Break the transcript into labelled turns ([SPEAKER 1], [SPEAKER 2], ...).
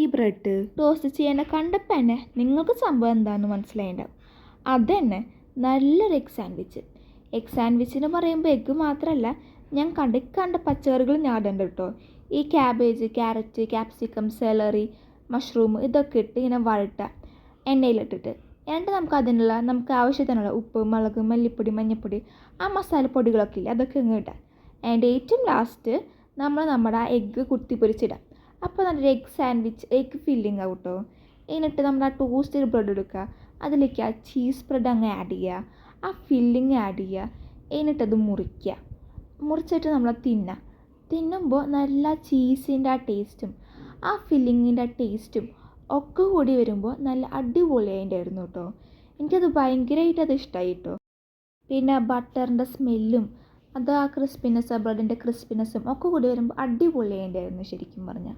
[SPEAKER 1] ഈ bread toast ചെയ്യേണ്ട കണ്ടപ്പോൾ തന്നെ നിങ്ങൾക്ക് സംഭവം എന്താണെന്ന് മനസ്സിലായിട്ടുണ്ടാവും. അതുതന്നെ നല്ലൊരു എഗ് സാൻഡ്വിച്ച് പറയുമ്പോൾ എഗ്ഗ് മാത്രമല്ല, ഞാൻ കണ്ട പച്ചക്കറികൾ ഞാൻ ഇടുന്നുണ്ട് കേട്ടോ. ഈ cabbage, carrot, capsicum, celery, mushroom ഇതൊക്കെ ഇട്ട് ഇങ്ങനെ വഴട്ടുക എണ്ണയിലിട്ടിട്ട്. എന്നിട്ട് നമുക്ക് ആവശ്യത്തിനുള്ള ഉപ്പ്, മുളക്, മല്ലിപ്പൊടി, മഞ്ഞൾപ്പൊടി, ആ മസാലപ്പൊടികളൊക്കെ ഇല്ലേ അതൊക്കെ ഇങ്ങ് ഇടാം. അതിൻ്റെ ഏറ്റവും ലാസ്റ്റ് നമ്മുടെ ആ എഗ്ഗ് കുത്തിപ്പൊരിച്ചിടാം. അപ്പോൾ നല്ലൊരു എഗ്ഗ് ഫില്ലിംഗ് ആവും കേട്ടോ. എന്നിട്ട് നമ്മൾ ആ ടോസ്റ്റഡ് ബ്രെഡ് എടുക്കുക, അതിലേക്ക് ആ ചീസ് ബ്രെഡ് അങ്ങ് ആഡ് ചെയ്യുക, ആ ഫില്ലിങ് ആഡ് ചെയ്യുക, എന്നിട്ടത് മുറിച്ചിട്ട് നമ്മൾ തിന്നുമ്പോൾ നല്ല ചീസിൻ്റെ ആ ടേസ്റ്റും ആ ഫില്ലിങ്ങിൻ്റെ ആ ടേസ്റ്റും ഒക്കെ കൂടി വരുമ്പോൾ നല്ല അടിപൊളിയായിട്ടുണ്ടായിരുന്നു കേട്ടോ. എനിക്കത് ഭയങ്കരമായിട്ട് ഇഷ്ടമായി കേട്ടോ. പിന്നെ ബട്ടറിൻ്റെ സ്മെല്ലും അത് ആ ക്രിസ്പിനെസ്, ആ ബ്രെഡിൻ്റെ ക്രിസ്പിനെസ്സും ഒക്കെ കൂടി വരുമ്പോൾ അടിപൊളിയായിട്ടുണ്ടായിരുന്നു ശരിക്കും പറഞ്ഞാൽ.